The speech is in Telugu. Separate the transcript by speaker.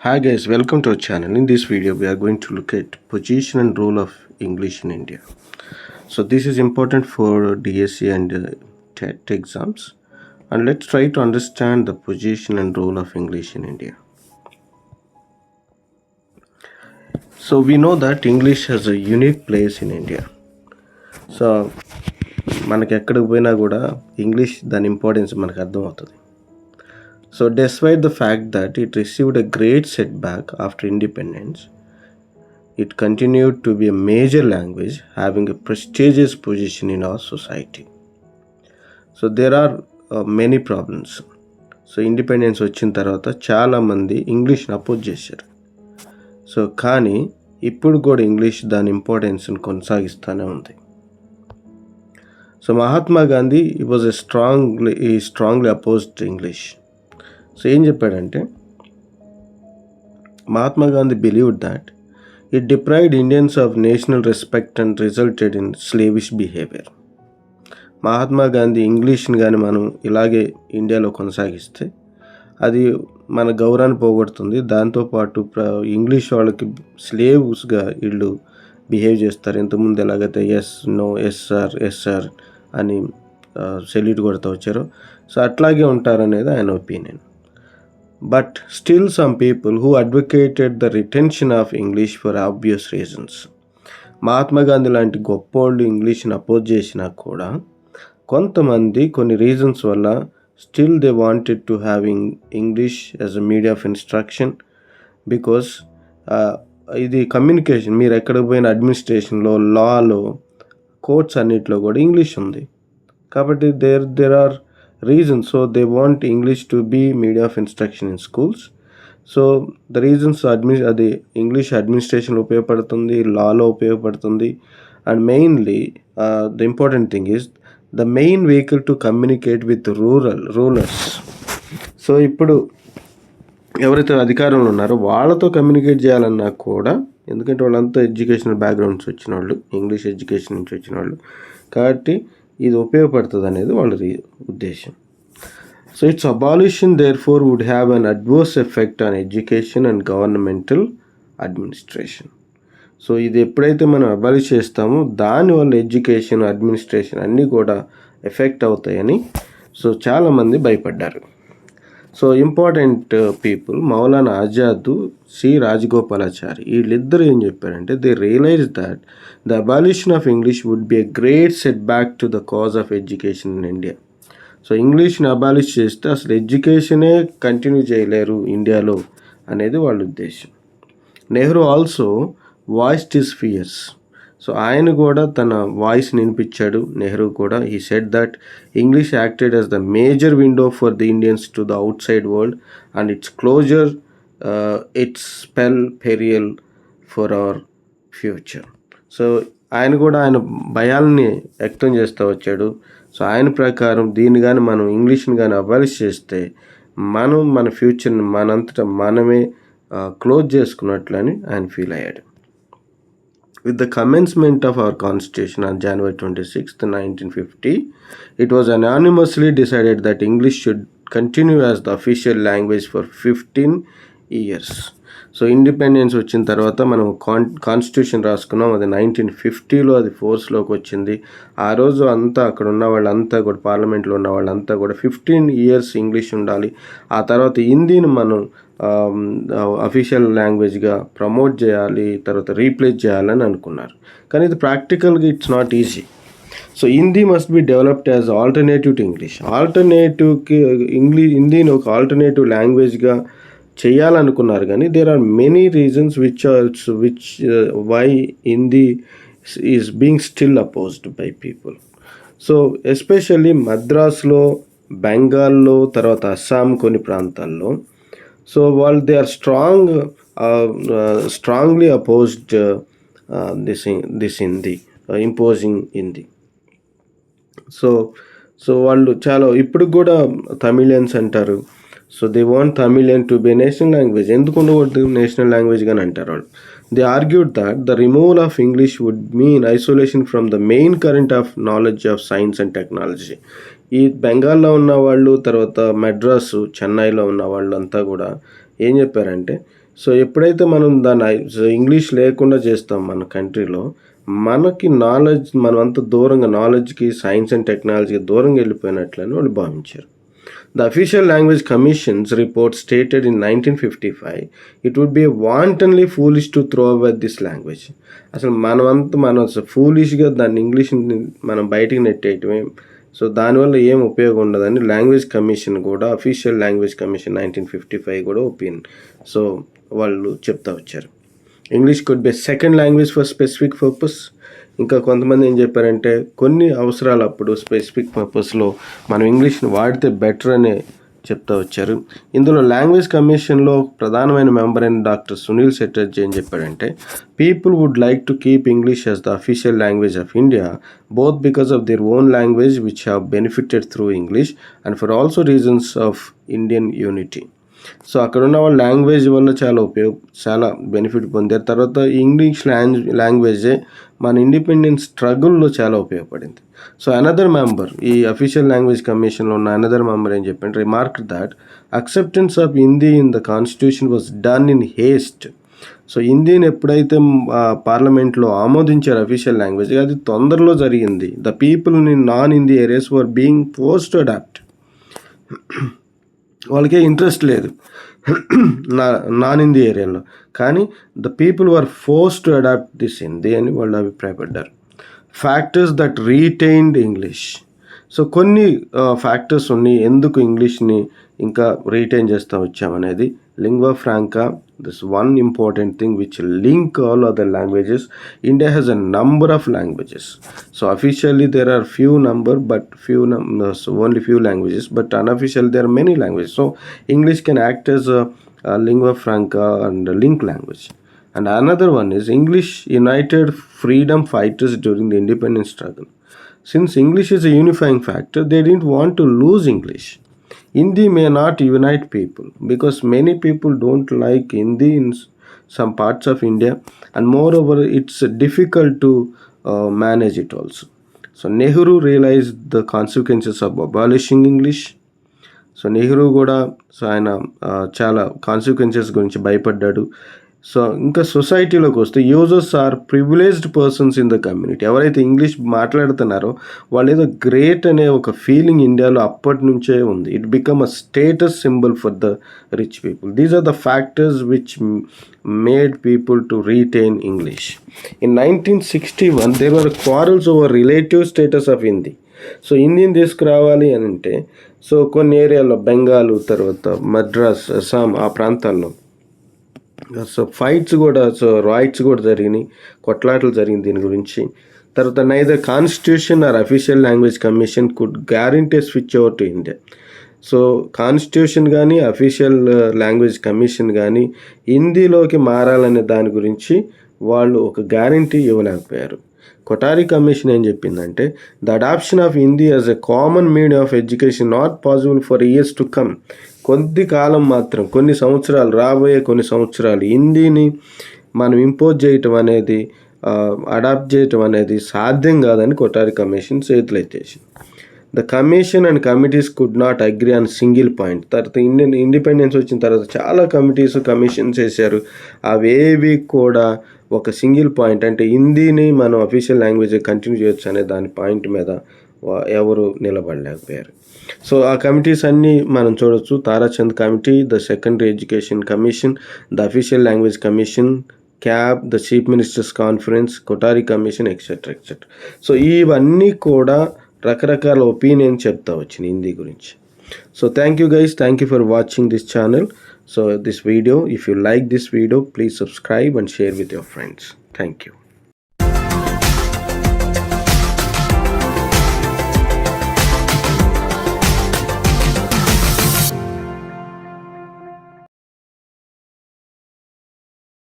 Speaker 1: Hi guys, welcome to our channel. In this video, we are going to look at position and role of English in India. So this is important for DSC and TET exams. And let's try to understand the position and role of English in India. So we know that English has a unique place in India. So మనకి ఎక్కడికి పోయినా కూడా ఇంగ్లీష్ దాని ఇంపార్టెన్స్ మనకు అర్థమవుతుంది. So despite the fact that it received a great setback after independence, it continued to be a major language having a prestigious position in our society. So there are many problems. So independence వచ్చిన తర్వాత చాలామంది ఇంగ్లీష్ని అపోజ్ చేశారు. సో కానీ ఇప్పుడు కూడా ఇంగ్లీష్ దాని ఇంపార్టెన్స్ని కొనసాగిస్తూనే ఉంది. So Mahatma Gandhi strongly opposed English. So ఏం చెప్పాడంటే, Mahatma Gandhi believed that it deprived Indians of national respect and resulted in slavish behaviour. Mahatma Gandhi ఇంగ్లీష్ని కానీ మనం ఇలాగే ఇండియాలో కొనసాగిస్తే అది మన గౌరవాన్ని పోగొడుతుంది. దాంతోపాటు ఇంగ్లీష్ వాళ్ళకి స్లేవ్స్గా వీళ్ళు బిహేవ్ చేస్తారు. ఇంతకుముందు ఎలాగైతే ఎస్ నో ఎస్ సార్ అని సెల్యూట్ కొడుతూ వచ్చారో, సో అట్లాగే ఉంటారనేది ఆయన opinion. But still some people who advocated the retention of English for obvious reasons. Mahatma Gandhi లాంటి గొప్పోళ్ళు ఇంగ్లీష్ని అపోజ్ చేసినా కూడా కొంతమంది కొన్ని రీజన్స్ వల్ల still they wanted to having English as a media of instruction. Because ఇది కమ్యూనికేషన్, మీరు ఎక్కడికి పోయిన అడ్మినిస్ట్రేషన్లో, లాలో, కోర్ట్స్ అన్నిట్లో కూడా ఇంగ్లీష్ ఉంది కాబట్టి there are reasons. So they want English to be media of instruction in schools. So the reasons అది ఇంగ్లీష్ అడ్మినిస్ట్రేషన్లో ఉపయోగపడుతుంది, లాలో ఉపయోగపడుతుంది. And mainly the important thing is the main vehicle to communicate with rulers. So ఇప్పుడు ఎవరైతే అధికారంలో ఉన్నారో వాళ్ళతో కమ్యూనికేట్ చేయాలన్నా కూడా, ఎందుకంటే వాళ్ళంతా ఎడ్యుకేషనల్ బ్యాక్గ్రౌండ్స్ వచ్చిన వాళ్ళు, ఇంగ్లీష్ ఎడ్యుకేషన్ నుంచి వచ్చిన వాళ్ళు కాబట్టి ఇది ఉపయోగపడుతుంది అనేది వాళ్ళ ఉద్దేశం. So its abolition therefore would have an adverse effect on education and governmental administration. So ఇది ఎప్పుడైతే మనం అబాలిష్ చేస్తామో దానివల్ల ఎడ్యుకేషన్, అడ్మినిస్ట్రేషన్ అన్నీ కూడా ఎఫెక్ట్ అవుతాయని సో చాలామంది భయపడ్డారు. So important people Maulana Azad, C Rajagopalachari, వీళ్ళిద్దరు ఏం చెప్పారంటే, they realise that the abolition of English would be a great setback to the cause of education in India. So ఇంగ్లీష్ని అబాలిష్ చేస్తే అసలు ఎడ్యుకేషనే కంటిన్యూ చేయలేరు ఇండియాలో అనేది వాళ్ళ ఉద్దేశం. Nehru also voiced his fears. So ఆయన కూడా తన వాయిస్ని వినిపించాడు. నెహ్రూ కూడా he said that English acted as the major window for the Indians to the outside world and its closure its spell peril for our future. So ఆయన కూడా ఆయన భయాల్ని వ్యక్తం చేస్తూ వచ్చాడు. సో ఆయన ప్రకారం దీన్ని కానీ మనం ఇంగ్లీష్ని కానీ అబాలిష్ చేస్తే మనం మన ఫ్యూచర్ని మనంతటా మనమే క్లోజ్ చేసుకున్నట్లని ఆయన ఫీల్ అయ్యాడు. With the commencement of our constitution on January 26th, 1950, it was unanimously decided that English should continue as the official language for 15 years. So independence వచ్చిన తర్వాత మనం కాన్స్టిట్యూషన్ రాసుకున్నాం. అది 1950లో అది ఫోర్స్లోకి వచ్చింది. ఆ రోజు అంతా అక్కడ ఉన్న వాళ్ళంతా కూడా, పార్లమెంట్లో ఉన్న వాళ్ళంతా కూడా 15 years ఇంగ్లీష్ ఉండాలి. ఆ తర్వాత హిందీని మనం అఫీషియల్ లాంగ్వేజ్గా ప్రమోట్ చేయాలి, తర్వాత రీప్లేస్ చేయాలని అనుకున్నారు. కానీ ఇది ప్రాక్టికల్గా it's not easy. So Hindi must be developed as alternative to English. ఆల్టర్నేటివ్కి హిందీని ఒక ఆల్టర్నేటివ్ లాంగ్వేజ్గా చేయాలనుకున్నారు. కానీ there are many reasons which why Hindi is being still opposed by people. So especially మద్రాస్లో, బెంగాల్లో, తర్వాత అస్సాం కొన్ని ప్రాంతాల్లో సో వాళ్ళు they are strongly opposed this Hindi, imposing Hindi. So వాళ్ళు చాలా ఇప్పుడు కూడా తమిళియన్స్ అంటారు. So they want Tamilian to be national language. ఎందుకు ఉండకూడదు నేషనల్ లాంగ్వేజ్ కానీ అంటారు వాళ్ళు. They argued that the removal of English would mean isolation from the main current of knowledge of science and technology. ఈ బెంగాల్లో ఉన్న వాళ్ళు, తర్వాత మెడ్రాసు, చెన్నైలో ఉన్న వాళ్ళు అంతా కూడా ఏం చెప్పారంటే, సో ఎప్పుడైతే మనం దాన్ని ఇంగ్లీష్ లేకుండా చేస్తాం మన కంట్రీలో, మనకి నాలెడ్జ్ మనమంతా దూరంగా నాలెడ్జ్‌కి, సైన్స్ అండ్ టెక్నాలజీకి దూరంగా వెళ్ళిపోయినట్లని వాళ్ళు భావించారు. The official language commission's report stated in 1955 it would be wantonly foolish to throw away this language. అసలు మనం ఫూలిష్గా దాన్ని ఇంగ్లీష్ని మనం బయటికి నెట్టేయటమే. సో దానివల్ల ఏం ఉపయోగం ఉండదని లాంగ్వేజ్ కమిషన్ కూడా, అఫీషియల్ లాంగ్వేజ్ కమిషన్ 1955 కూడా ఒపీనియన్ సో వాళ్ళు చెప్తా వచ్చారు. English could be second language for specific purpose. ఇంకా కొంతమంది ఏం చెప్పారంటే కొన్ని అవసరాలు అప్పుడు స్పెసిఫిక్ పర్పస్లో మనం ఇంగ్లీష్ని వాడితే బెటర్ అని చెప్తా వచ్చారు. ఇందులో లాంగ్వేజ్ కమిషన్లో ప్రధానమైన మెంబర్ అయిన డాక్టర్ సునీల్ చటర్జీ ఏం చెప్పాడంటే, people would like to keep English as the official language of India both because of their own language which have benefited through English and for also reasons of Indian unity. So అక్కడ ఉన్న వాళ్ళ లాంగ్వేజ్ వల్ల చాలా బెనిఫిట్ పొందారు. తర్వాత ఇంగ్లీష్ లాంగ్వేజే మన ఇండిపెండెన్స్ స్ట్రగుల్లో చాలా ఉపయోగపడింది. సో అనదర్ మెంబర్, ఈ అఫీషియల్ లాంగ్వేజ్ కమిషన్లో ఉన్న అనదర్ మెంబర్ ఏం చెప్పండి, remark that acceptance of Hindi in the constitution was done in haste. So హిందీని ఎప్పుడైతే పార్లమెంట్లో ఆమోదించారు అఫీషియల్ లాంగ్వేజ్, అది తొందరలో జరిగింది. The people in non Hindi areas were being forced to adapt. వాళ్ళకే ఇంట్రెస్ట్ లేదు నాన్ హిందీ ఏరియాలో, కానీ the people were force to adapt this Hindi అని వాళ్ళు అభిప్రాయపడ్డారు. Factors that retained English. So కొన్ని ఫ్యాక్టర్స్ ఉన్నాయి ఎందుకు ఇంగ్లీష్ని ఇంకా రీటైన్ చేస్తూ వచ్చామనేది. Lingua franca, this one important thing which link all other languages. India has a number of languages. So officially there are only few languages, but unofficially there are many languages. So English can act as a lingua franca and a link language. And another one is English united freedom fighters during the independence struggle. Since English is a unifying factor, they didn't want to lose English. Hindi may not unite people because many people don't like Hindi in some parts of India, and moreover it's difficult to manage it also. So Nehru realized the consequences of abolishing English. So Nehru కూడా ఆయన చాలా కాన్సిక్వెన్సెస్ గురించి భయపడ్డాడు. సో ఇంకా సొసైటీలోకి వస్తే users are privileged persons in the community. ఎవరైతే ఇంగ్లీష్ మాట్లాడుతున్నారో వాళ్ళు ఏదో గ్రేట్ అనే ఒక ఫీలింగ్ ఇండియాలో అప్పటి నుంచే ఉంది. It become a status symbol for the rich people. These are the factors which made people to retain English. In 1961 there were quarrels over relative status of Hindi. So హిందీని తీసుకురావాలి అని అంటే సో కొన్ని ఏరియాల్లో బెంగాల్, తర్వాత మద్రాస్, అస్సాం ఆ ప్రాంతాల్లో సో రైట్స్ కూడా జరిగినాయి, కొట్లాటలు జరిగింది దీని గురించి. తర్వాత neither constitution are official language commission could guarantee switch over to India. So constitution కానీ అఫీషియల్ లాంగ్వేజ్ కమిషన్ కానీ హిందీలోకి మారాలనే దాని గురించి వాళ్ళు ఒక గ్యారంటీ ఇవ్వలేకపోయారు. కొటారి కమిషన్ ఏం చెప్పిందంటే, the adoption of Hindi as a common medium of education not possible for years to come. కొద్ది కాలం మాత్రం, రాబోయే కొన్ని సంవత్సరాలు హిందీని మనం ఇంపోజ్ చేయటం అనేది, అడాప్ట్ చేయటం అనేది సాధ్యం కాదని కొటారి కమిషన్ చేతులెత్తేసింది. The commission and committees could not agree on single point. తర్వాత ఇండిపెండెన్స్ వచ్చిన తర్వాత చాలా కమిషన్స్ వేశారు. అవేవి కూడా ఒక సింగిల్ పాయింట్, అంటే హిందీని మనం అఫీషియల్ లాంగ్వేజ్ కంటిన్యూ చేయొచ్చు అనే దాని పాయింట్ మీద ఎవరు నిలబడలేకపోయారు. సో ఆ కమిటీస్ అన్నీ మనం చూడొచ్చు. Tarachand committee, the secondary education commission, the official language commission, cab, the chief ministers conference, Kothari commission, etcetera etcetera. So ఇవన్నీ కూడా రకరకాల ఒపీనియన్ చెప్తా వచ్చింది హిందీ గురించి. So thank you guys, thank you for watching this channel. So this video, if you like this video, please subscribe and share with your friends. Thank you.